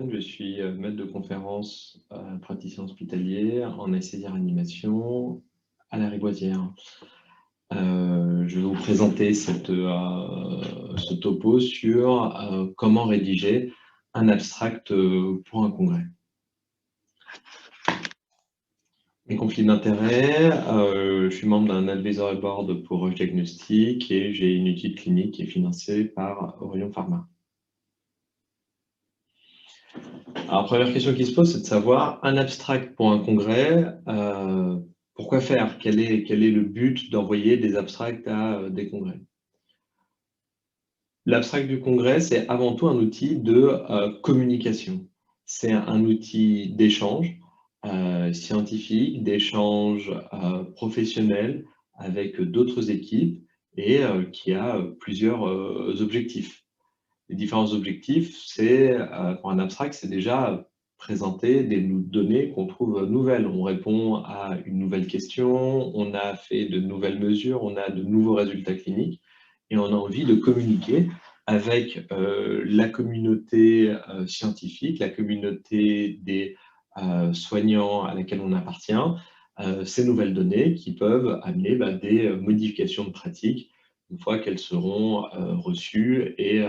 Je suis maître de conférence praticien hospitalier en anesthésie réanimation à la Rivoisière. Je vais vous présenter ce topo sur comment rédiger un abstract pour un congrès. Mes conflits d'intérêts, je suis membre d'un advisory board pour Roche Diagnostic et j'ai une étude clinique qui est financée par Orion Pharma. Alors, première question qui se pose, c'est de savoir, un abstract pour un congrès, pourquoi faire? Quel est le but d'envoyer des abstracts à des congrès? L'abstract du congrès, c'est avant tout un outil de communication. C'est un outil d'échange scientifique, d'échange professionnel avec d'autres équipes et qui a plusieurs objectifs. Les différents objectifs, c'est, pour un abstract, c'est déjà présenter des données qu'on trouve nouvelles. On répond à une nouvelle question, on a fait de nouvelles mesures, on a de nouveaux résultats cliniques et on a envie de communiquer avec la communauté scientifique, la communauté des soignants à laquelle on appartient, ces nouvelles données qui peuvent amener des modifications de pratique une fois qu'elles seront reçues et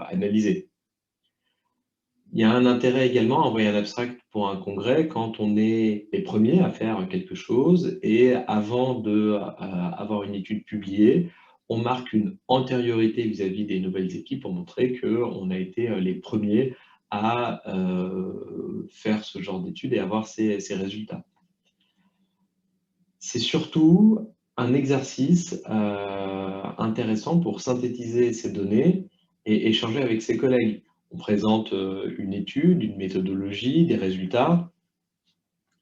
analysées. Il y a un intérêt également à envoyer un abstract pour un congrès quand on est les premiers à faire quelque chose et avant d'avoir une étude publiée, on marque une antériorité vis-à-vis des nouvelles équipes pour montrer qu'on a été les premiers à faire ce genre d'études et avoir ces résultats. C'est surtout un exercice intéressant pour synthétiser ces données et échanger avec ses collègues. On présente une étude, une méthodologie, des résultats,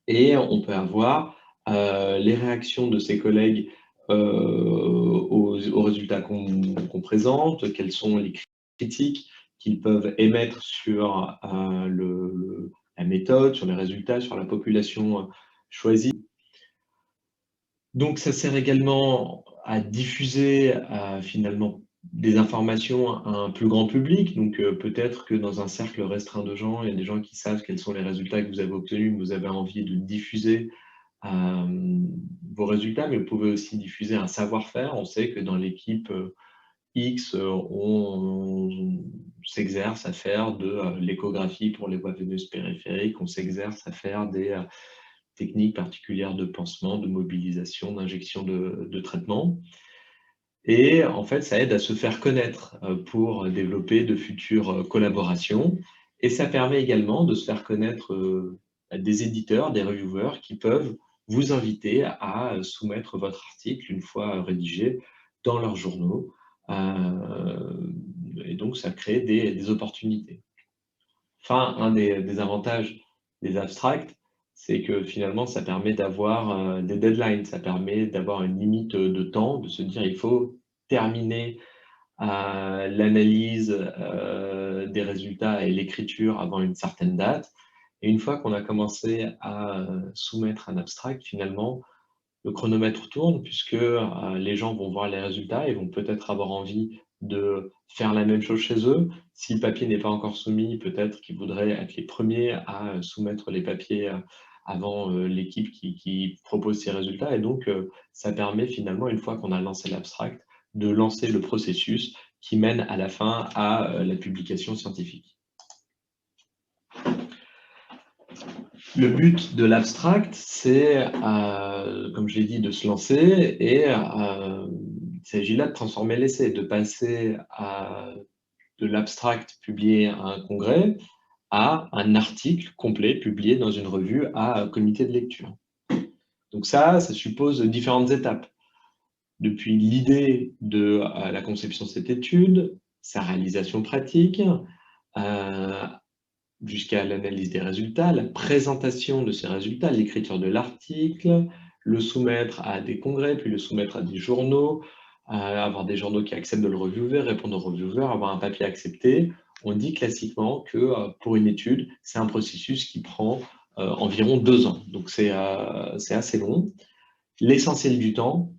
et on peut avoir les réactions de ses collègues aux résultats qu'on présente, quelles sont les critiques qu'ils peuvent émettre sur la méthode, sur les résultats, sur la population choisie. Donc ça sert également à diffuser finalement des informations à un plus grand public. Donc peut-être que dans un cercle restreint de gens, il y a des gens qui savent quels sont les résultats que vous avez obtenus, mais vous avez envie de diffuser vos résultats, mais vous pouvez aussi diffuser un savoir-faire. On sait que dans l'équipe X, on s'exerce à faire de l'échographie pour les voies veineuses périphériques, on s'exerce à faire des techniques particulières de pansement, de mobilisation, d'injection de traitement. Et en fait, ça aide à se faire connaître pour développer de futures collaborations. Et ça permet également de se faire connaître à des éditeurs, des reviewers qui peuvent vous inviter à soumettre votre article une fois rédigé dans leurs journaux. Et donc, ça crée des opportunités. Enfin, un des avantages des abstracts, c'est que finalement, ça permet d'avoir des deadlines, ça permet d'avoir une limite de temps, de se dire il faut terminer l'analyse des résultats et l'écriture avant une certaine date. Et une fois qu'on a commencé à soumettre un abstract, finalement, le chronomètre tourne puisque les gens vont voir les résultats et vont peut-être avoir envie de faire la même chose chez eux. Si le papier n'est pas encore soumis, peut-être qu'ils voudraient être les premiers à soumettre les papiers avant l'équipe qui propose ces résultats. Et donc, ça permet finalement, une fois qu'on a lancé l'abstract, de lancer le processus qui mène à la fin à la publication scientifique. Le but de l'abstract, c'est, comme je l'ai dit, de se lancer et il s'agit là de transformer l'essai, de passer de l'abstract publié à un congrès à un article complet publié dans une revue à un comité de lecture. Donc ça suppose différentes étapes. Depuis l'idée de la conception de cette étude, sa réalisation pratique, jusqu'à l'analyse des résultats, la présentation de ces résultats, l'écriture de l'article, le soumettre à des congrès, puis le soumettre à des journaux, avoir des journaux qui acceptent de le reviewer, répondre aux reviewers, avoir un papier accepté. On dit classiquement que pour une étude, c'est un processus qui prend environ 2 ans. Donc c'est assez long. L'essentiel du temps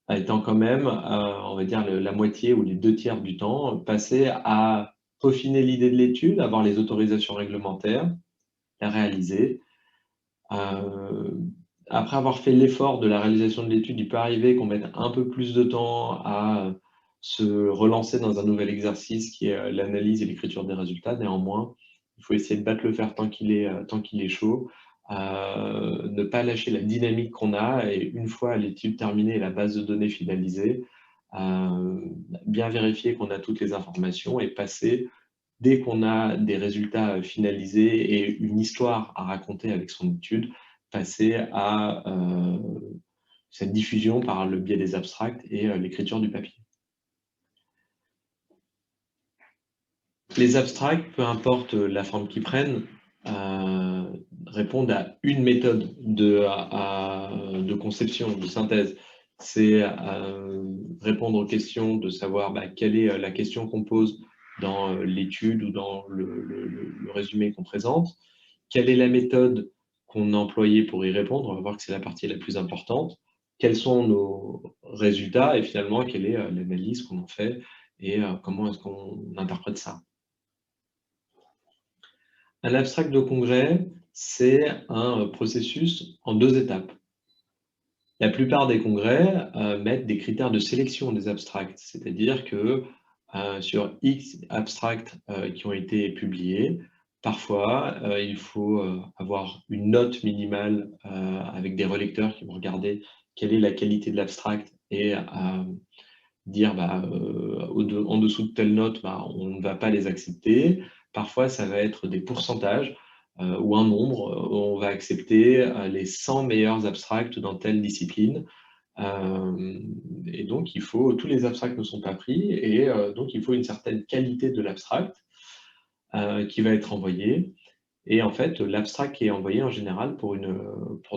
étant quand même, on va dire, la moitié ou les 2 tiers du temps passé à peaufiner l'idée de l'étude, avoir les autorisations réglementaires, la réaliser. Après avoir fait l'effort de la réalisation de l'étude, il peut arriver qu'on mette un peu plus de temps à se relancer dans un nouvel exercice qui est l'analyse et l'écriture des résultats. Néanmoins, il faut essayer de battre le fer tant qu'il est chaud, ne pas lâcher la dynamique qu'on a et une fois l'étude terminée et la base de données finalisée, bien vérifier qu'on a toutes les informations et passer, dès qu'on a des résultats finalisés et une histoire à raconter avec son étude, passer à cette diffusion par le biais des abstracts et l'écriture du papier. Les abstracts, peu importe la forme qu'ils prennent, répondent à une méthode de conception, de synthèse. C'est répondre aux questions, de savoir quelle est la question qu'on pose dans l'étude ou dans le résumé qu'on présente, quelle est la méthode qu'on a employée pour y répondre, on va voir que c'est la partie la plus importante, quels sont nos résultats et finalement quelle est l'analyse qu'on en fait et comment est-ce qu'on interprète ça. Un abstract de congrès, c'est un processus en 2 étapes. La plupart des congrès mettent des critères de sélection des abstracts, c'est-à-dire que sur X abstracts qui ont été publiés, parfois il faut avoir une note minimale avec des relecteurs qui vont regarder quelle est la qualité de l'abstract et dire en dessous de telle note, on ne va pas les accepter. Parfois, ça va être des pourcentages ou un nombre. On va accepter les 100 meilleurs abstracts dans telle discipline. Et donc, tous les abstracts ne sont pas pris et donc il faut une certaine qualité de l'abstract qui va être envoyé. Et en fait, l'abstract qui est envoyé en général pour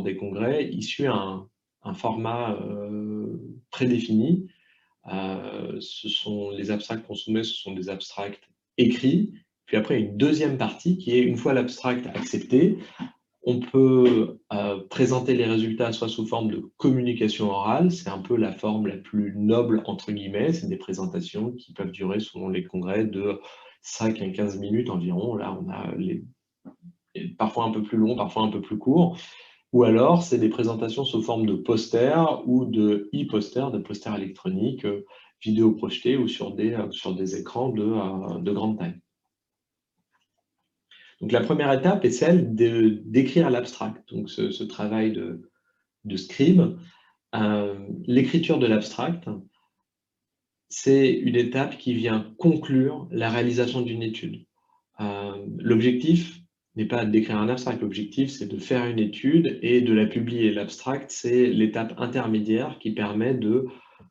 des congrès, il suit un format prédéfini. Les abstracts qu'on soumet, ce sont des abstracts écrits. Puis après, une deuxième partie qui est, une fois l'abstract accepté, on peut présenter les résultats soit sous forme de communication orale, c'est un peu la forme la plus noble, entre guillemets, c'est des présentations qui peuvent durer, selon les congrès, de 5 à 15 minutes environ. Là, on a parfois un peu plus long, parfois un peu plus court. Ou alors, c'est des présentations sous forme de posters ou de e-posters, de posters électroniques, vidéo projetés ou sur des écrans de grande taille. Donc la première étape est celle d'écrire l'abstract, donc ce travail de scribe. L'écriture de l'abstract, c'est une étape qui vient conclure la réalisation d'une étude. L'objectif n'est pas d'écrire un abstract, l'objectif c'est de faire une étude et de la publier. L'abstract, c'est l'étape intermédiaire qui permet de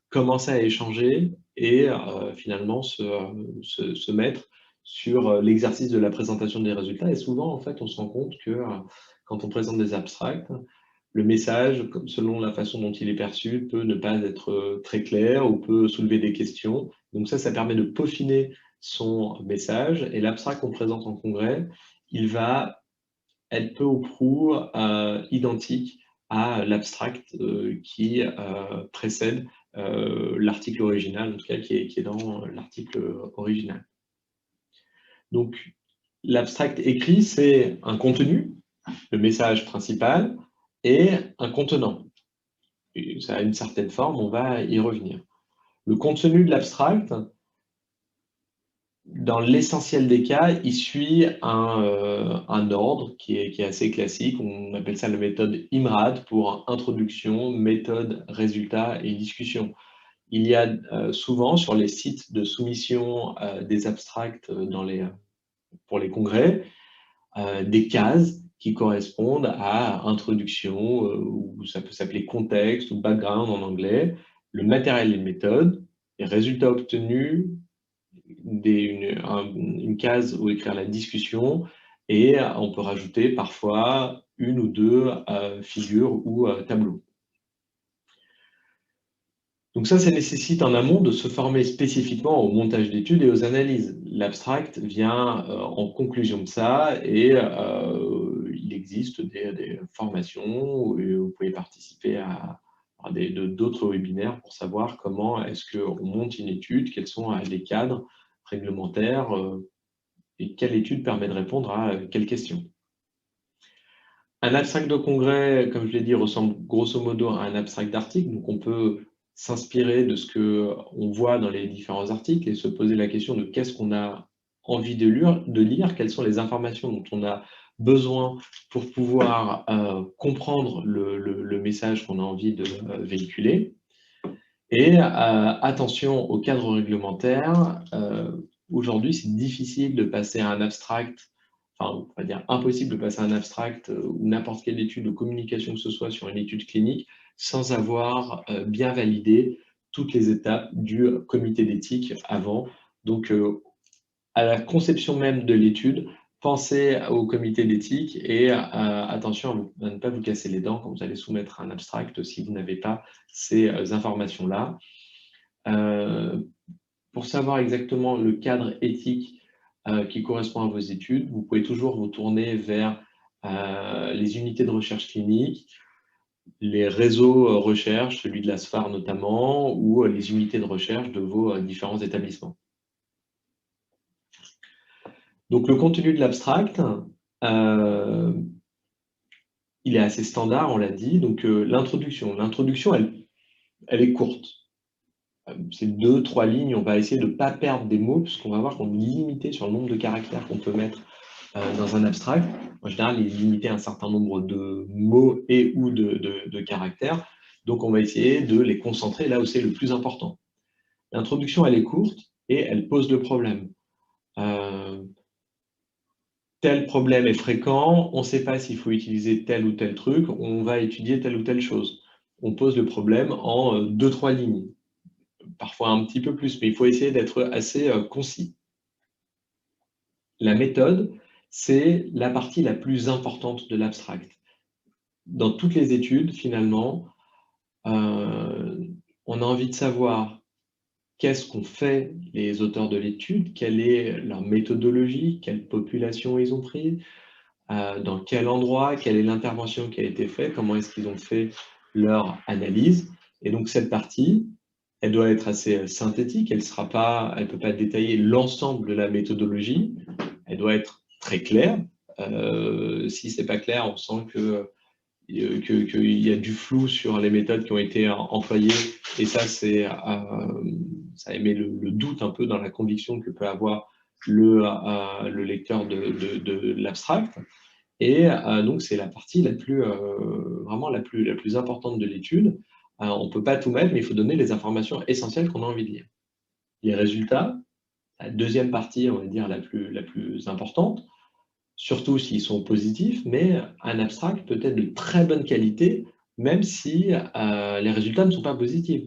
commencer à échanger et finalement se mettre sur l'exercice de la présentation des résultats. Et souvent, en fait, on se rend compte que quand on présente des abstracts, le message, selon la façon dont il est perçu, peut ne pas être très clair ou peut soulever des questions. Donc ça permet de peaufiner son message. Et l'abstract qu'on présente en congrès, il va être peu ou prou identique à l'abstract qui précède l'article original, en tout cas qui est dans l'article original. Donc, l'abstract écrit, c'est un contenu, le message principal, et un contenant. Et ça a une certaine forme, on va y revenir. Le contenu de l'abstract, dans l'essentiel des cas, il suit un ordre qui est assez classique. On appelle ça la méthode IMRAD pour introduction, méthode, résultat et discussion. Il y a souvent sur les sites de soumission des abstracts pour les congrès des cases qui correspondent à introduction, ou ça peut s'appeler contexte ou background en anglais, le matériel et méthode, les résultats obtenus, une case où écrire la discussion, et on peut rajouter parfois une ou deux figures ou tableaux. Donc ça nécessite en amont de se former spécifiquement au montage d'études et aux analyses. L'abstract vient en conclusion de ça et il existe des formations où vous pouvez participer à d'autres webinaires pour savoir comment est-ce qu'on monte une étude, quels sont les cadres réglementaires et quelle étude permet de répondre à quelle question. Un abstract de congrès, comme je l'ai dit, ressemble grosso modo à un abstract d'article, donc on peut s'inspirer de ce qu'on voit dans les différents articles et se poser la question de qu'est-ce qu'on a envie de lire, quelles sont les informations dont on a besoin pour pouvoir comprendre le message qu'on a envie de véhiculer. Et attention au cadre réglementaire, aujourd'hui c'est difficile de passer à un abstract, enfin on va dire impossible de passer à un abstract ou n'importe quelle étude de communication que ce soit sur une étude clinique sans avoir bien validé toutes les étapes du comité d'éthique avant. Donc à la conception même de l'étude, pensez au comité d'éthique et attention à ne pas vous casser les dents quand vous allez soumettre un abstract si vous n'avez pas ces informations-là. Pour savoir exactement le cadre éthique qui correspond à vos études, vous pouvez toujours vous tourner vers les unités de recherche clinique, les réseaux recherche, celui de la SFAR notamment, ou les unités de recherche de vos différents établissements. Donc le contenu de l'abstract, il est assez standard, on l'a dit. Donc l'introduction, elle est courte. C'est 2-3 lignes, on va essayer de ne pas perdre des mots, puisqu'on va voir qu'on est limité sur le nombre de caractères qu'on peut mettre dans un abstract. En général, il est limité à un certain nombre de mots et ou de caractères. Donc on va essayer de les concentrer là où c'est le plus important. L'introduction, elle est courte et elle pose le problème. Tel problème est fréquent, on ne sait pas s'il faut utiliser tel ou tel truc, on va étudier telle ou telle chose. On pose le problème en 2-3 lignes, parfois un petit peu plus, mais il faut essayer d'être assez concis. La méthode, c'est la partie la plus importante de l'abstract. Dans toutes les études, finalement, on a envie de savoir qu'est-ce qu'ont fait les auteurs de l'étude, quelle est leur méthodologie, quelle population ils ont pris, dans quel endroit, quelle est l'intervention qui a été faite, comment est-ce qu'ils ont fait leur analyse. Et donc cette partie, elle doit être assez synthétique, elle ne peut pas détailler l'ensemble de la méthodologie, elle doit être très claire. Si ce n'est pas clair, on sent qu'il y a du flou sur les méthodes qui ont été employées, et ça émet le doute un peu dans la conviction que peut avoir le lecteur de l'abstract. Et donc, c'est la partie vraiment la plus importante de l'étude. On ne peut pas tout mettre, mais il faut donner les informations essentielles qu'on a envie de lire. Les résultats, la deuxième partie, on va dire, la plus importante, surtout s'ils sont positifs, mais un abstract peut être de très bonne qualité, même si les résultats ne sont pas positifs.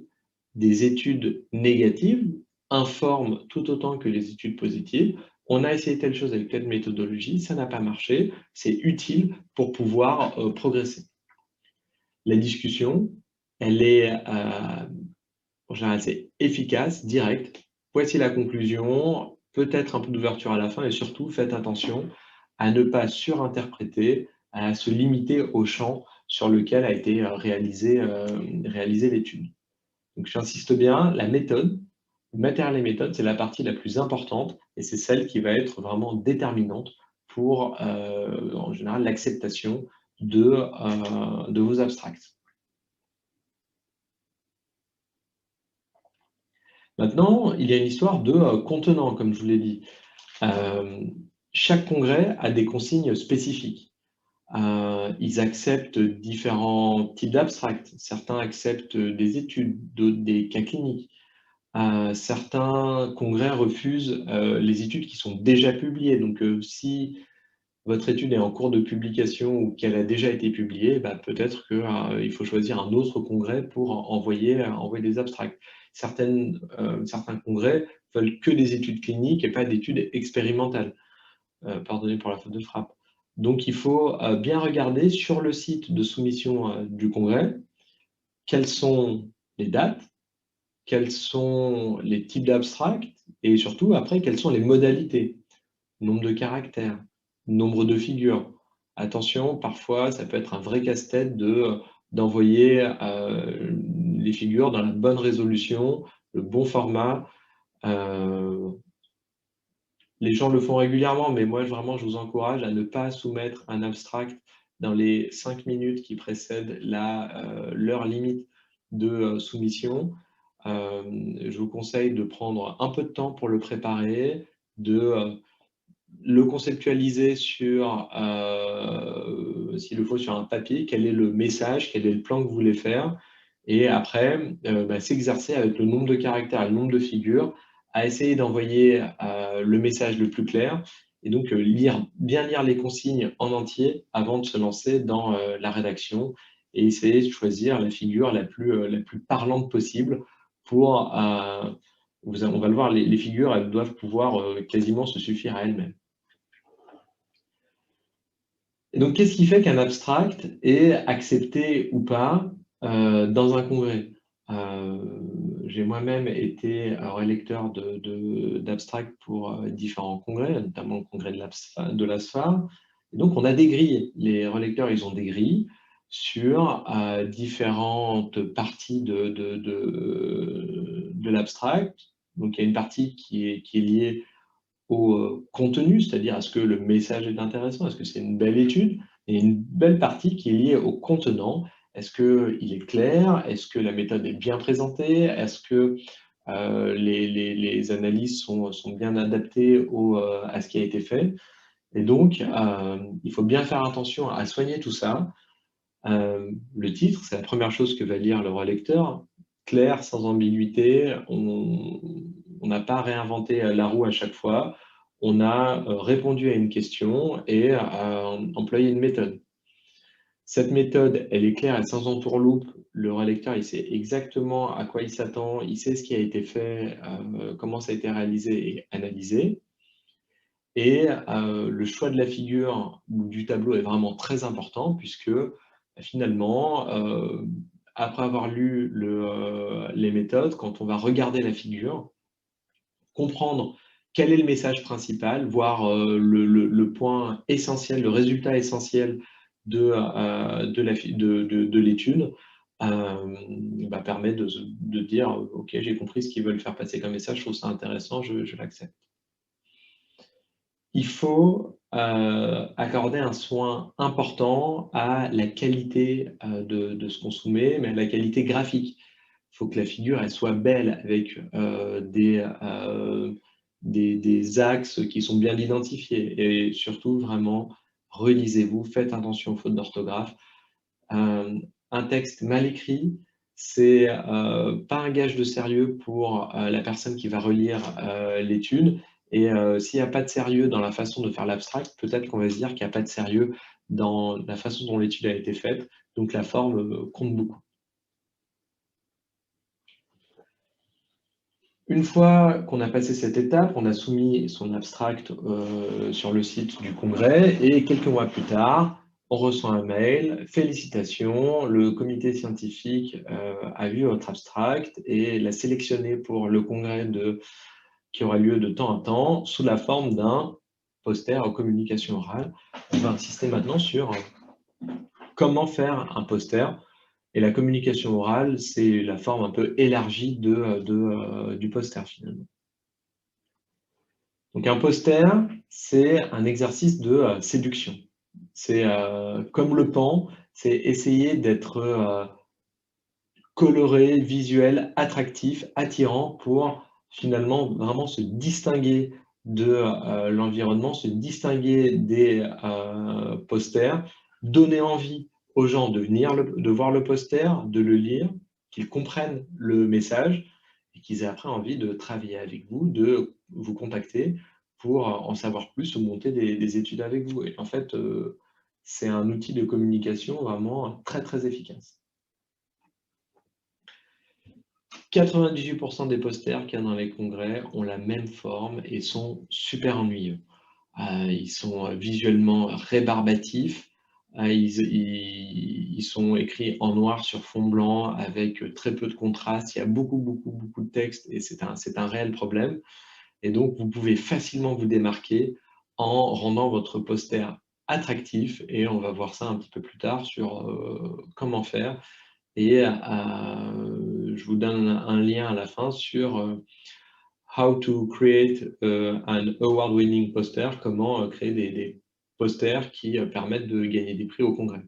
Des études négatives informent tout autant que les études positives. On a essayé telle chose avec telle méthodologie, ça n'a pas marché, c'est utile pour pouvoir progresser. La discussion, elle est en général assez efficace, directe. Voici la conclusion, peut-être un peu d'ouverture à la fin, et surtout faites attention à ne pas surinterpréter, à se limiter au champ sur lequel a été réalisée l'étude. Donc j'insiste bien, la méthode, le matériel et méthode, c'est la partie la plus importante et c'est celle qui va être vraiment déterminante pour, en général, l'acceptation de vos abstracts. Maintenant, il y a une histoire de contenant, comme je vous l'ai dit. Chaque congrès a des consignes spécifiques. Ils acceptent différents types d'abstracts. Certains acceptent des études, d'autres des cas cliniques. Certains congrès refusent les études qui sont déjà publiées. Donc, si votre étude est en cours de publication ou qu'elle a déjà été publiée, bah, peut-être qu'il faut choisir un autre congrès pour envoyer des abstracts. Certains congrès veulent que des études cliniques et pas d'études expérimentales. Pardonnez pour la faute de frappe. Donc, il faut bien regarder sur le site de soumission du congrès quelles sont les dates, quels sont les types d'abstracts et surtout, après, quelles sont les modalités. Nombre de caractères, nombre de figures. Attention, parfois, ça peut être un vrai casse-tête d'envoyer les figures dans la bonne résolution, le bon format. les gens le font régulièrement, mais moi, vraiment, je vous encourage à ne pas soumettre un abstract dans les 5 minutes qui précèdent l'heure limite de soumission. Je vous conseille de prendre un peu de temps pour le préparer, de le conceptualiser sur, s'il le faut, sur un papier, quel est le message, quel est le plan que vous voulez faire, et après, s'exercer avec le nombre de caractères et le nombre de figures à essayer d'envoyer le message le plus clair, et donc bien lire les consignes en entier avant de se lancer dans la rédaction, et essayer de choisir la figure la plus parlante possible pour, on va le voir, les figures, elles doivent pouvoir quasiment se suffire à elles-mêmes. Et donc, qu'est-ce qui fait qu'un abstract est accepté ou pas dans un congrès? J'ai moi-même été relecteur d'abstract pour différents congrès, notamment le congrès de l'ASFA. Et donc, on a des grilles. Les relecteurs, ils ont des grilles sur différentes parties de l'abstract. Donc, il y a une partie qui est liée au contenu, c'est-à-dire est-ce que le message est intéressant, est-ce que c'est une belle étude, et une belle partie qui est liée au contenant, est-ce qu'il est clair, est-ce que la méthode est bien présentée, est-ce que les analyses sont bien adaptées à ce qui a été fait. Et donc, il faut bien faire attention à soigner tout ça. Le titre, c'est la première chose que va lire le relecteur, clair, sans ambiguïté, on n'a pas réinventé la roue à chaque fois, on a répondu à une question et employé une méthode. Cette méthode, elle est claire et sans entourloupe, le relecteur, il sait exactement à quoi il s'attend, il sait ce qui a été fait, comment ça a été réalisé et analysé. Et le choix de la figure ou du tableau est vraiment très important puisque finalement, après avoir lu les méthodes, quand on va regarder la figure, comprendre quel est le message principal, voir le point essentiel, le résultat essentiel de l'étude, permet de dire « Ok, j'ai compris ce qu'ils veulent faire passer comme message, je trouve ça intéressant, je l'accepte ». Il faut accorder un soin important à la qualité de ce qu'on soumet, mais à la qualité graphique. Il faut que la figure elle soit belle avec des axes qui sont bien identifiés. Et surtout, vraiment, relisez-vous, faites attention aux fautes d'orthographe. Un texte mal écrit, c'est pas un gage de sérieux pour la personne qui va relire l'étude. Et s'il n'y a pas de sérieux dans la façon de faire l'abstract, peut-être qu'on va se dire qu'il n'y a pas de sérieux dans la façon dont l'étude a été faite. Donc la forme compte beaucoup. Une fois qu'on a passé cette étape, on a soumis son abstract sur le site du congrès et quelques mois plus tard, on reçoit un mail, félicitations, le comité scientifique a vu votre abstract et l'a sélectionné pour le congrès qui aura lieu de temps en temps sous la forme d'un poster en communication orale. On va insister maintenant sur comment faire un poster. Et la communication orale, c'est la forme un peu élargie du poster finalement. Donc un poster, c'est un exercice de séduction. C'est comme le pan, c'est essayer d'être coloré, visuel, attractif, attirant pour finalement vraiment se distinguer de l'environnement, se distinguer des posters, donner envie aux gens de voir le poster, de le lire, qu'ils comprennent le message et qu'ils aient après envie de travailler avec vous, de vous contacter pour en savoir plus ou monter des études avec vous. Et en fait, c'est un outil de communication vraiment très, très efficace. 98% des posters qu'il y a dans les congrès ont la même forme et sont super ennuyeux. Ils sont visuellement rébarbatifs, ils sont écrits en noir sur fond blanc avec très peu de contraste, il y a beaucoup, beaucoup, beaucoup de texte et c'est un réel problème. Et donc, vous pouvez facilement vous démarquer en rendant votre poster attractif et on va voir ça un petit peu plus tard sur comment faire. Et je vous donne un lien à la fin sur How to create an award-winning poster, comment créer des posters qui permettent de gagner des prix au congrès.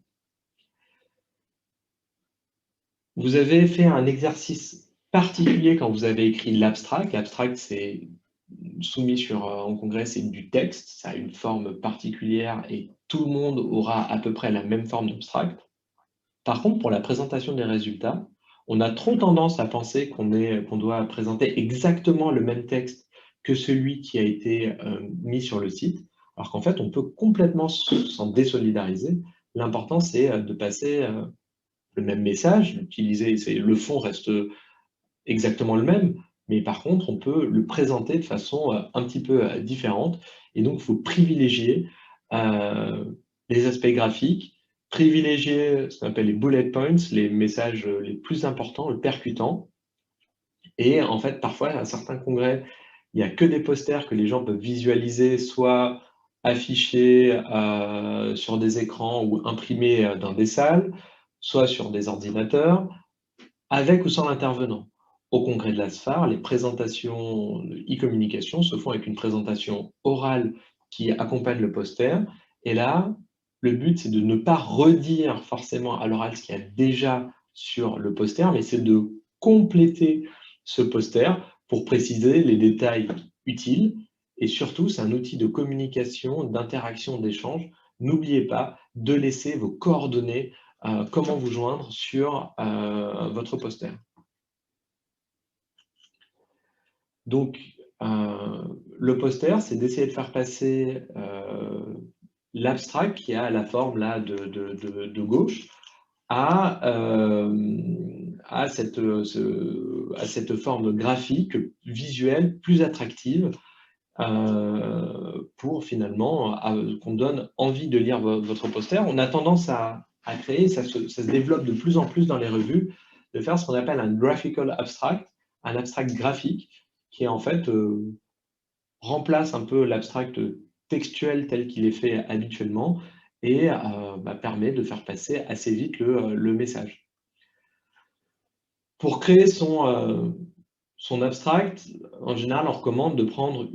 Vous avez fait un exercice particulier quand vous avez écrit l'abstract. L'abstract, c'est soumis en congrès, c'est du texte, ça a une forme particulière et tout le monde aura à peu près la même forme d'abstract. Par contre, pour la présentation des résultats, on a trop tendance à penser qu'on doit présenter exactement le même texte que celui qui a été mis sur le site, alors qu'en fait, on peut complètement s'en désolidariser. L'important, c'est de passer le même message, le fond reste exactement le même, mais par contre, on peut le présenter de façon un petit peu différente. Et donc, il faut privilégier les aspects graphiques, privilégier ce qu'on appelle les bullet points, les messages les plus importants, le percutant. Et en fait, parfois, à certains congrès, il n'y a que des posters que les gens peuvent visualiser, soit affichés sur des écrans ou imprimés dans des salles, soit sur des ordinateurs, avec ou sans l'intervenant. Au congrès de l'ASFAR, les présentations e-communication se font avec une présentation orale qui accompagne le poster. Et là, le but, c'est de ne pas redire forcément à l'oral ce qu'il y a déjà sur le poster, mais c'est de compléter ce poster pour préciser les détails utiles. Et surtout, c'est un outil de communication, d'interaction, d'échange. N'oubliez pas de laisser vos coordonnées, comment vous joindre sur votre poster. Donc, le poster, c'est d'essayer de faire passer l'abstract qui a la forme là de gauche à cette forme graphique, visuelle, plus attractive pour finalement qu'on donne envie de lire votre poster. On a tendance à créer, ça se développe de plus en plus dans les revues, de faire ce qu'on appelle un graphical abstract, un abstract graphique, qui en fait remplace un peu l'abstract textuel tel qu'il est fait habituellement et permet de faire passer assez vite le message. Pour créer son abstract, en général, on recommande de prendre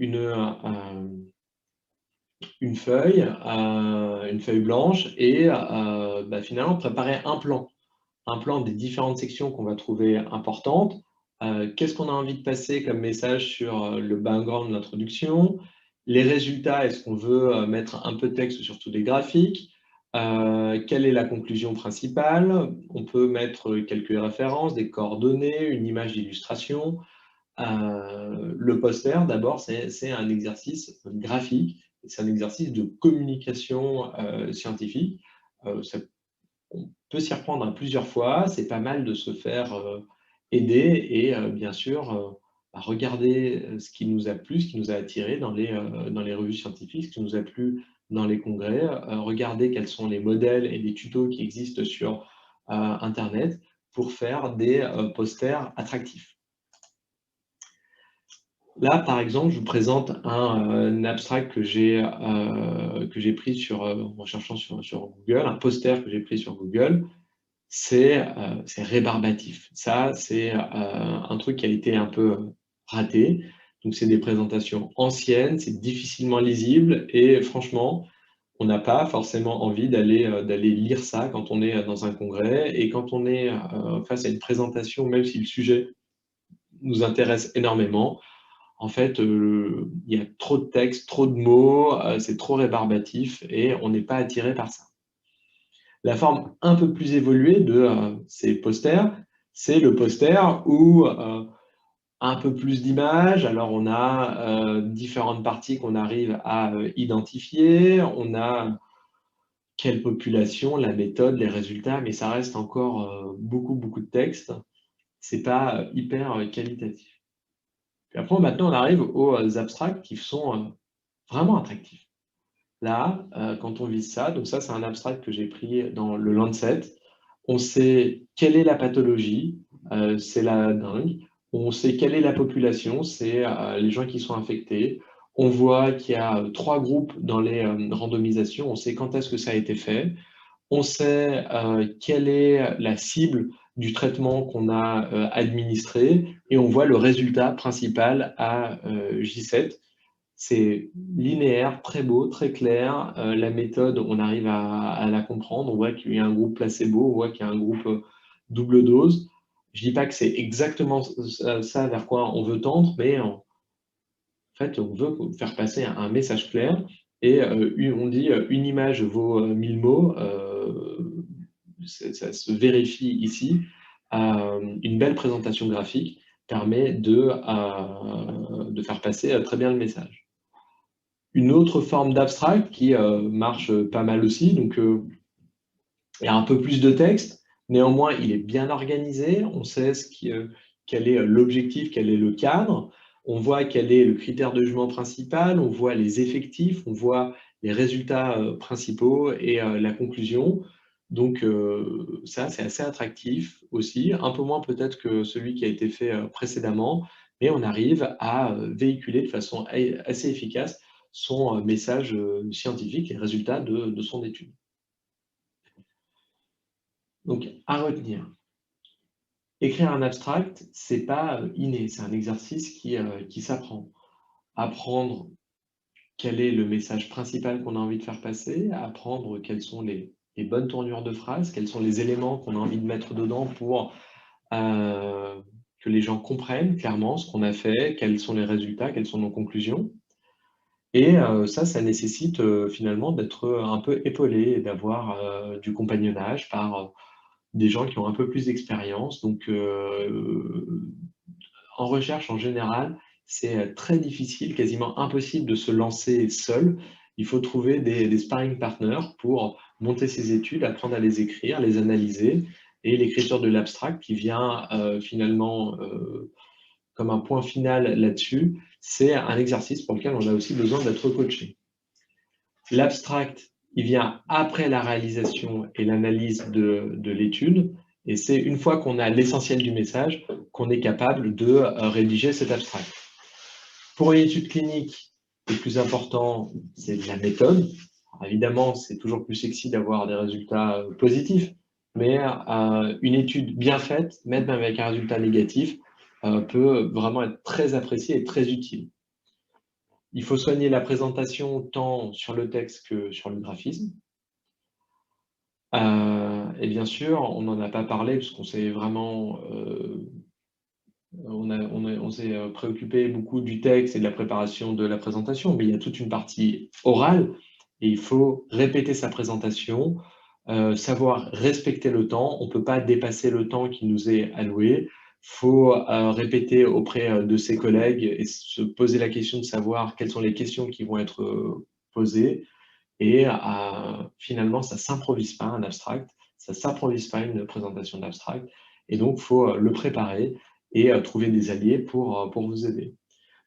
une feuille blanche et finalement préparer un plan des différentes sections qu'on va trouver importantes. Qu'est-ce qu'on a envie de passer comme message sur le background de l'introduction? Les résultats, est-ce qu'on veut mettre un peu de texte, surtout des graphiques? Quelle est la conclusion principale? On peut mettre quelques références, des coordonnées, une image d'illustration. Le poster, d'abord, c'est un exercice graphique, c'est un exercice de communication scientifique. On peut s'y reprendre plusieurs fois, c'est pas mal de se faire aider et bien sûr regarder ce qui nous a plu, ce qui nous a attiré dans les revues scientifiques, ce qui nous a plu dans les congrès, regarder quels sont les modèles et les tutos qui existent sur Internet pour faire des posters attractifs. Là, par exemple, je vous présente un abstract que j'ai pris en cherchant sur Google, un poster que j'ai pris sur Google. C'est rébarbatif. Ça, c'est un truc qui a été un peu raté. Donc, c'est des présentations anciennes, c'est difficilement lisible et franchement, on n'a pas forcément envie d'aller lire ça quand on est dans un congrès et quand on est face à une présentation, même si le sujet nous intéresse énormément. En fait, il y a trop de texte, trop de mots, c'est trop rébarbatif et on n'est pas attiré par ça. La forme un peu plus évoluée de ces posters, c'est le poster où un peu plus d'images. Alors, on a différentes parties qu'on arrive à identifier. On a quelle population, la méthode, les résultats, mais ça reste encore beaucoup de texte. C'est pas hyper qualitatif. Puis après, maintenant, on arrive aux abstracts qui sont vraiment attractifs. Là, quand on vise ça, donc ça, c'est un abstract que j'ai pris dans le Lancet. On sait quelle est la pathologie, c'est la dingue. On sait quelle est la population, c'est les gens qui sont infectés. On voit qu'il y a 3 groupes dans les randomisations. On sait quand est-ce que ça a été fait. On sait quelle est la cible du traitement qu'on a administré et on voit le résultat principal à J7. C'est linéaire, très beau, très clair. La méthode, on arrive à la comprendre. On voit qu'il y a un groupe placebo, on voit qu'il y a un groupe double dose. Je ne dis pas que c'est exactement ça vers quoi on veut tendre, mais en fait, on veut faire passer un message clair. Et on dit une image vaut 1000 mots. Ça se vérifie ici. Une belle présentation graphique permet de faire passer très bien le message. Une autre forme d'abstract qui marche pas mal aussi, donc il y a un peu plus de texte, néanmoins il est bien organisé, on sait quel est l'objectif, quel est le cadre, on voit quel est le critère de jugement principal, on voit les effectifs, on voit les résultats principaux et la conclusion. Donc ça, c'est assez attractif aussi, un peu moins peut-être que celui qui a été fait précédemment, mais on arrive à véhiculer de façon assez efficace son message scientifique, les résultats de son étude. Donc, à retenir, écrire un abstract, c'est pas inné, c'est un exercice qui s'apprend. Apprendre quel est le message principal qu'on a envie de faire passer, apprendre quelles sont les bonnes tournures de phrases, quels sont les éléments qu'on a envie de mettre dedans pour que les gens comprennent clairement ce qu'on a fait, quels sont les résultats, quelles sont nos conclusions. Et ça nécessite finalement d'être un peu épaulé et d'avoir du compagnonnage par des gens qui ont un peu plus d'expérience. Donc, en recherche, en général, c'est très difficile, quasiment impossible de se lancer seul. Il faut trouver des sparring partners pour monter ses études, apprendre à les écrire, les analyser. Et l'écriture de l'abstract qui vient finalement comme un point final là-dessus, c'est un exercice pour lequel on a aussi besoin d'être coaché. L'abstract, il vient après la réalisation et l'analyse de l'étude, et c'est une fois qu'on a l'essentiel du message qu'on est capable de rédiger cet abstract. Pour une étude clinique, le plus important, c'est la méthode. Alors, évidemment, c'est toujours plus sexy d'avoir des résultats positifs, mais une étude bien faite, même avec un résultat négatif, peut vraiment être très appréciée et très utile. Il faut soigner la présentation tant sur le texte que sur le graphisme. Et bien sûr, on n'en a pas parlé parce qu'on s'est vraiment on s'est préoccupé beaucoup du texte et de la préparation de la présentation, mais il y a toute une partie orale et il faut répéter sa présentation, savoir respecter le temps. On ne peut pas dépasser le temps qui nous est alloué. Il faut répéter auprès de ses collègues et se poser la question de savoir quelles sont les questions qui vont être posées. Et finalement, ça ne s'improvise pas un abstract, ça ne s'improvise pas une présentation d'abstract. Et donc, il faut le préparer et trouver des alliés pour vous aider.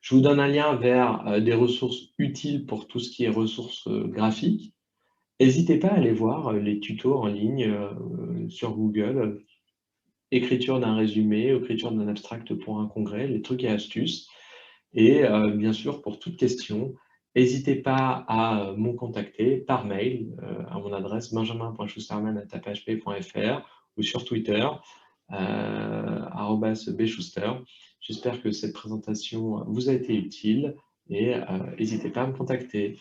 Je vous donne un lien vers des ressources utiles pour tout ce qui est ressources graphiques. N'hésitez pas à aller voir les tutos en ligne sur Google, écriture d'un résumé, écriture d'un abstract pour un congrès, les trucs et astuces. Et bien sûr, pour toute question, n'hésitez pas à me contacter par mail à mon adresse benjamin.schusterman@php.fr ou sur Twitter, @bschuster. J'espère que cette présentation vous a été utile et n'hésitez pas à me contacter.